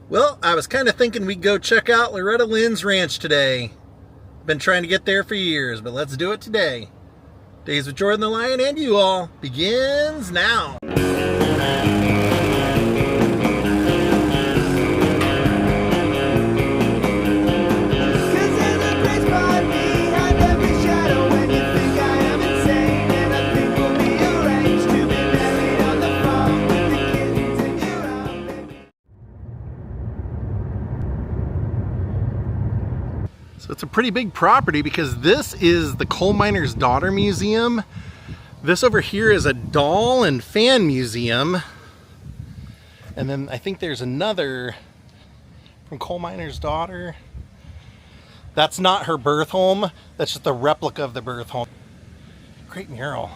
Well, I was kind of thinking we'd go check out Loretta Lynn's ranch today. Been trying to get there for years, but let's do it today. Daze with Jordan the Lion and you all begins now. So it's a pretty big property because this is the Coal Miner's Daughter Museum. This over here is a doll and fan museum. And then I think there's another from Coal Miner's Daughter. That's not her birth home. That's just a replica of the birth home. Great mural.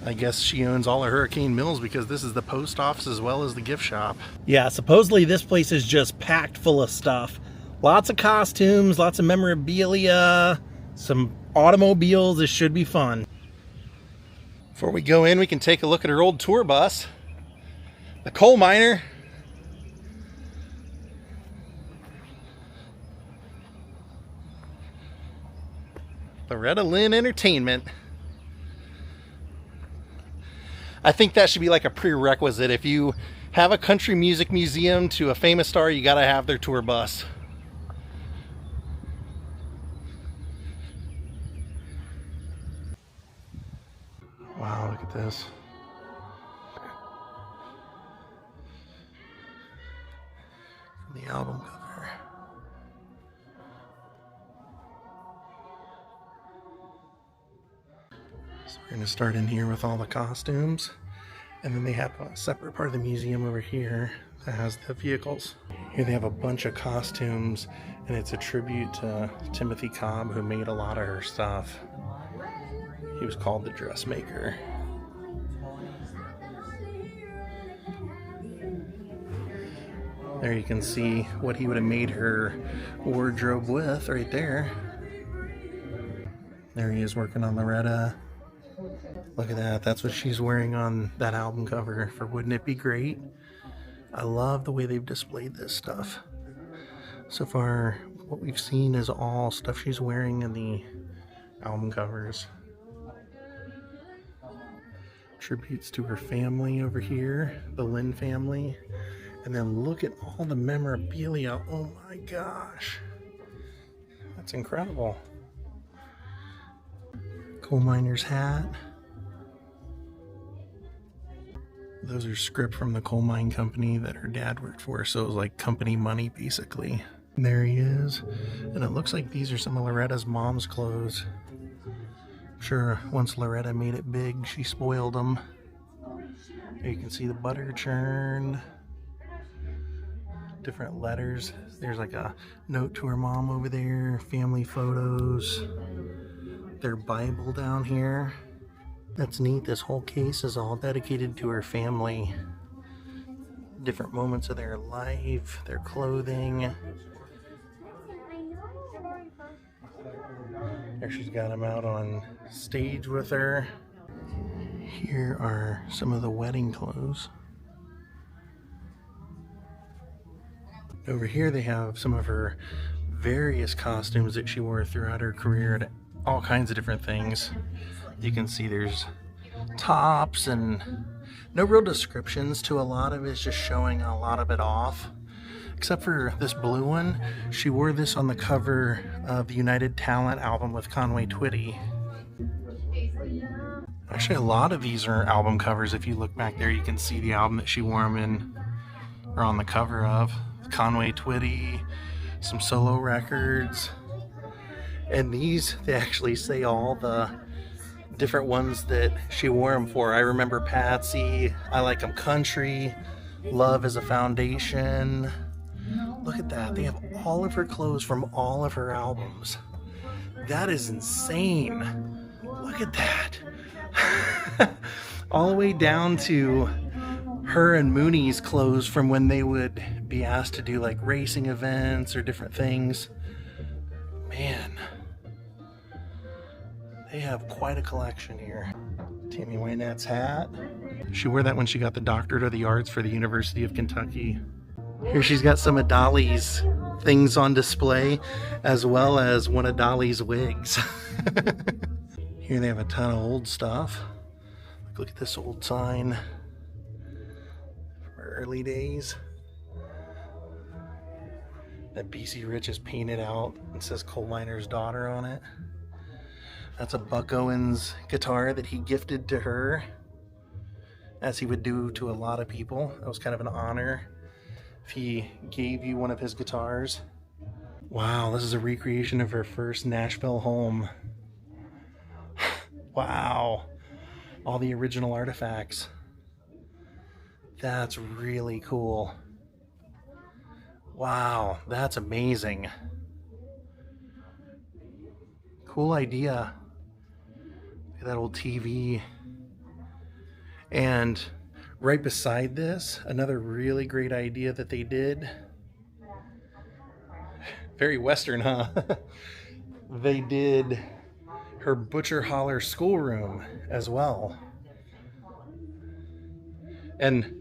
I guess she owns all of Hurricane Mills because this is the post office as well as the gift shop. Yeah, supposedly this place is just packed full of stuff. Lots of costumes, lots of memorabilia, some automobiles. This should be fun. Before we go in, we can take a look at her old tour bus. The Coal Miner. Loretta Lynn Entertainment. I think that should be like a prerequisite. If you have a country music museum to a famous star, you gotta have their tour bus. Wow, look at this. From the album cover. So we're going to start in here with all the costumes. And then they have a separate part of the museum over here that has the vehicles. Here they have a bunch of costumes, and it's a tribute to Timothy Cobb, who made a lot of her stuff. He was called the dressmaker. There you can see what he would have made her wardrobe with right there. There he is working on Loretta. Look at that. That's what she's wearing on that album cover for Wouldn't It Be Great? I love the way they've displayed this stuff. So far, what we've seen is all stuff she's wearing in the album covers. Tributes to her family over here, the Lynn family. And then look at all the memorabilia. Oh my gosh. That's incredible. Coal miner's hat. Those are script from the coal mine company that her dad worked for, so it was like company money basically. And there he is. And it looks like these are some of Loretta's mom's clothes. Sure, once Loretta made it big, she spoiled them. Here you can see the butter churn, different letters. There's like a note to her mom over there, family photos, their Bible down here. That's neat. This whole case is all dedicated to her family. Different moments of their life, their clothing. There she's got him out on stage with her. Here are some of the wedding clothes. Over here they have some of her various costumes that she wore throughout her career to all kinds of different things. You can see there's tops and no real descriptions to a lot of it. It's just showing a lot of it off. Except for this blue one. She wore this on the cover of the United Talent album with Conway Twitty. Actually, a lot of these are album covers. If you look back there, you can see the album that she wore them in, or on the cover of. Conway Twitty, some solo records. And these, they actually say all the different ones that she wore them for. I Remember Patsy, I Like 'Em Country, Love is a Foundation. Look at that. They have all of her clothes from all of her albums. That is insane. Look at that. All the way down to her and Mooney's clothes from when they would be asked to do like racing events or different things. Man, they have quite a collection here. Tammy Wynette's hat. She wore that when she got the doctorate of the arts for the University of Kentucky. Here she's got some of Dolly's things on display, as well as one of Dolly's wigs. Here they have a ton of old stuff. Look at this old sign from early days that BC Rich has painted out and says Coal Miner's Daughter on it. That's a Buck Owens guitar that he gifted to her, as he would do to a lot of people. That was kind of an honor if he gave you one of his guitars. Wow, this is a recreation of her first Nashville home. Wow, all the original artifacts. That's really cool. Wow, that's amazing. Cool idea. Look at that old TV. And right beside this, another really great idea that they did. Very Western, huh? They did her Butcher Holler schoolroom as well. And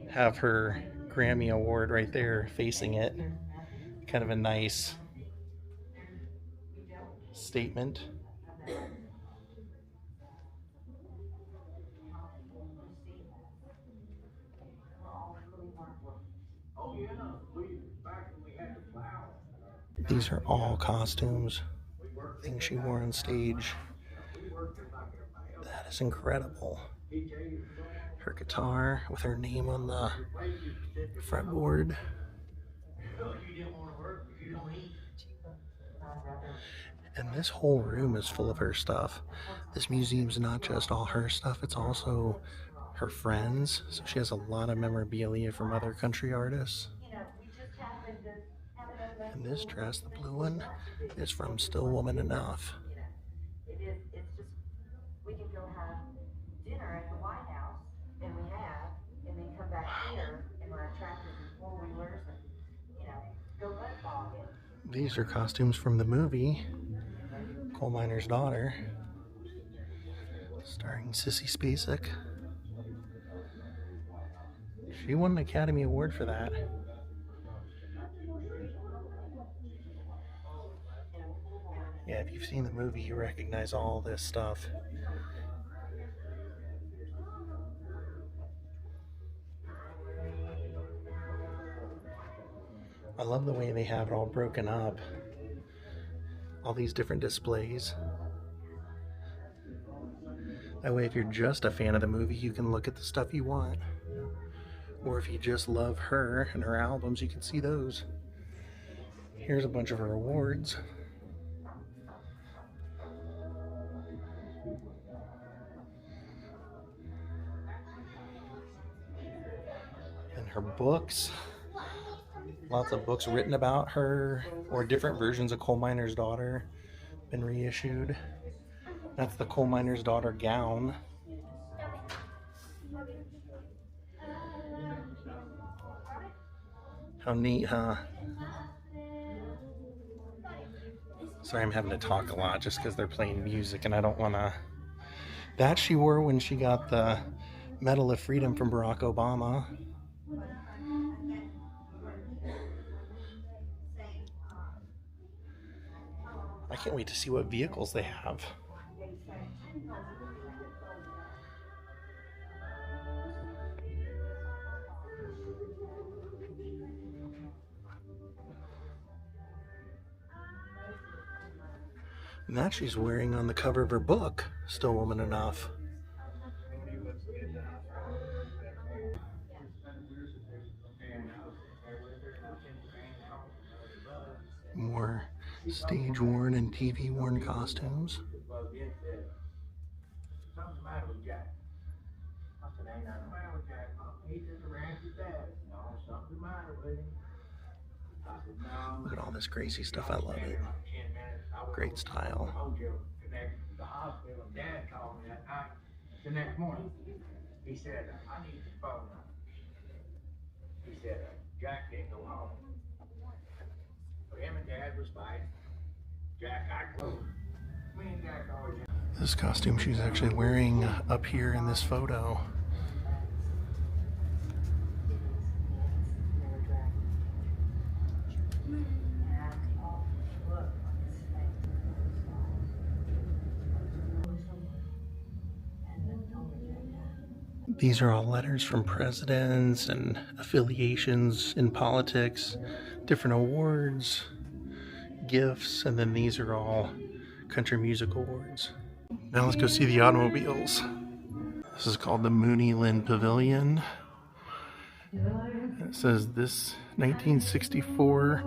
have her Grammy Award right there facing it. Kind of a nice statement. These are all costumes, things she wore on stage. That is incredible. Her guitar with her name on the fretboard. And this whole room is full of her stuff. This museum's not just all her stuff, it's also her friends. So she has a lot of memorabilia from other country artists. And this dress, the blue one, is from Still Woman Enough. It's just, we can go have dinner at the White House, and we have, and then come back here in our tractors and four-wheelers and, go butt-bogging. These are costumes from the movie Coal Miner's Daughter, starring Sissy Spacek. She won an Academy Award for that. Yeah, if you've seen the movie, you recognize all this stuff. I love the way they have it all broken up. All these different displays. That way, if you're just a fan of the movie, you can look at the stuff you want. Or if you just love her and her albums, you can see those. Here's a bunch of her awards. And her books. Lots of books written about her, or different versions of Coal Miner's Daughter been reissued. That's the Coal Miner's Daughter gown. How neat, huh? Sorry, I'm having to talk a lot just because they're playing music and I don't want to... That she wore when she got the Medal of Freedom from Barack Obama. I can't wait to see what vehicles they have. And that she's wearing on the cover of her book, Still Woman Enough. More stage-worn and TV-worn costumes. Look at all this crazy stuff. I love it. Great style. The next morning, he said, I need your phone. He said, Jack can't go home. But him and Dad was fighting. Jack, I close. Me and Jack always. This costume she's actually wearing up here in this photo. These are all letters from presidents and affiliations in politics, different awards, gifts, and then these are all country music awards. Now let's go see the automobiles. This is called the LORETTA Lynn Pavilion. It says this 1964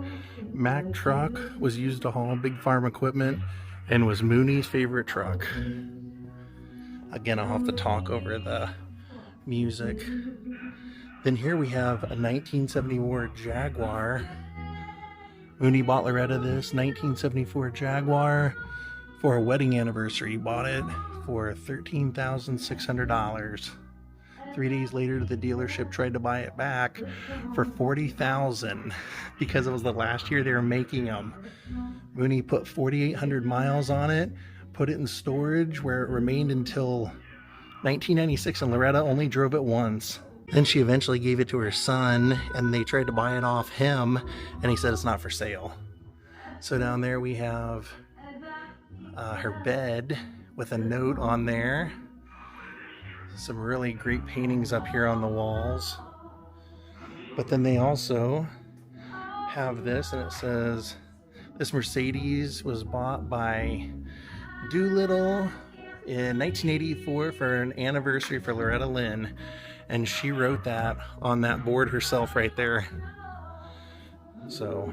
Mack truck was used to haul big farm equipment and was Mooney's favorite truck. Again, I'll have to talk over the music. Then here we have a 1974 Jaguar. Mooney bought Loretta this 1974 Jaguar for a wedding anniversary. He bought it for $13,600. 3 days later, the dealership tried to buy it back for $40,000 because it was the last year they were making them. Mooney put 4,800 miles on it, put it in storage where it remained until 1996, and Loretta only drove it once. Then she eventually gave it to her son, and they tried to buy it off him, and he said it's not for sale. So down there we have her bed with a note on there. Some really great paintings up here on the walls. But then they also have this, and it says, this Mercedes was bought by Doolittle in 1984 for an anniversary for Loretta Lynn. And she wrote that on that board herself right there. So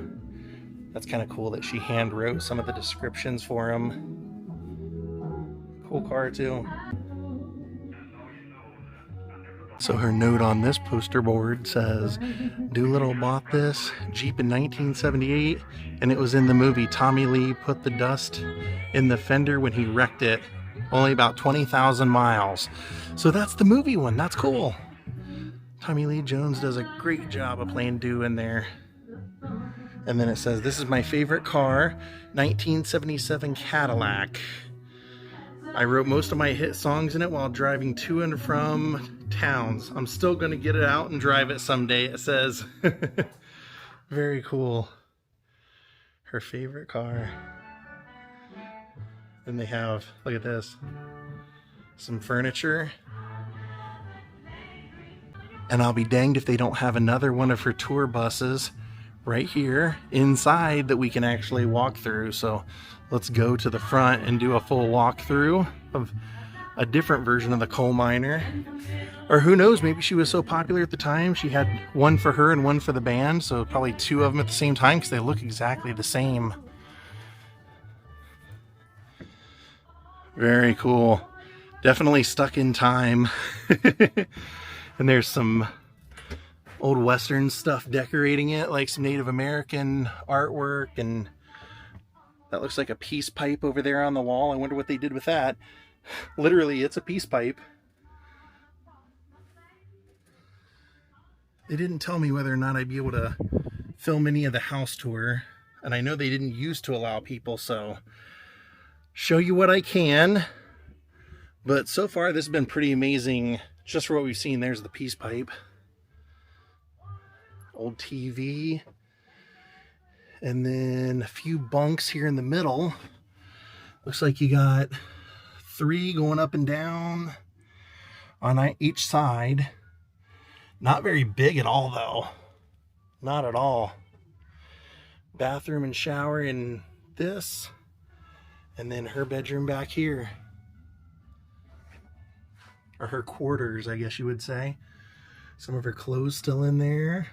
that's kind of cool that she hand wrote some of the descriptions for him. Cool car too. So her note on this poster board says, Doolittle bought this Jeep in 1978, and it was in the movie. Tommy Lee put the dust in the fender when he wrecked it. Only about 20,000 miles. So that's the movie one. That's cool. Tommy Lee Jones does a great job of playing Doo in there. And then it says, this is my favorite car, 1977 Cadillac. I wrote most of my hit songs in it while driving to and from towns. I'm still going to get it out and drive it someday, it says. Very cool. Her favorite car. Then they have, look at this, some furniture. And I'll be danged if they don't have another one of her tour buses right here inside that we can actually walk through. So let's go to the front and do a full walkthrough of a different version of the coal miner. Or who knows, maybe she was so popular at the time she had one for her and one for the band, so probably two of them at the same time because they look exactly the same. Very cool. Definitely stuck in time. And there's some old Western stuff decorating it, like some Native American artwork, and that looks like a peace pipe over there on the wall. I wonder what they did with that. Literally, it's a peace pipe. They didn't tell me whether or not I'd be able to film any of the house tour, and I know they didn't used to allow people, so show you what I can. But so far, this has been pretty amazing. Just for what we've seen, there's the peace pipe. Old TV. And then a few bunks here in the middle. Looks like you got 3 going up and down on each side. Not very big at all, though. Not at all. Bathroom and shower in this. And then her bedroom back here. Or her quarters, I guess you would say. Some of her clothes still in there.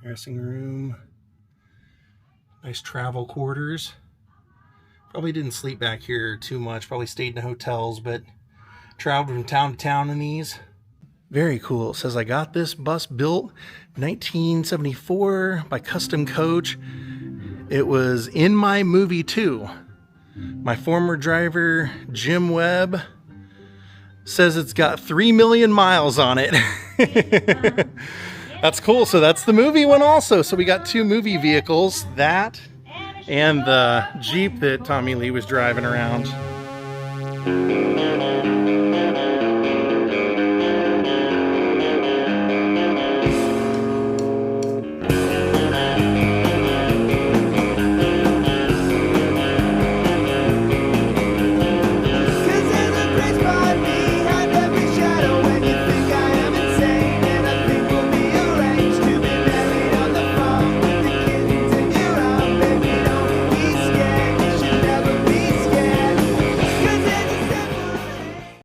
Dressing room. Nice travel quarters. Probably didn't sleep back here too much. Probably stayed in hotels, but traveled from town to town in these. Very cool. It says, I got this bus built 1974 by Custom Coach. It was in my movie too. My former driver, Jim Webb, says it's got 3 million miles on it. That's cool. So that's the movie one also. So we got 2 movie vehicles, that and the Jeep that Tommy Lee was driving around. always find me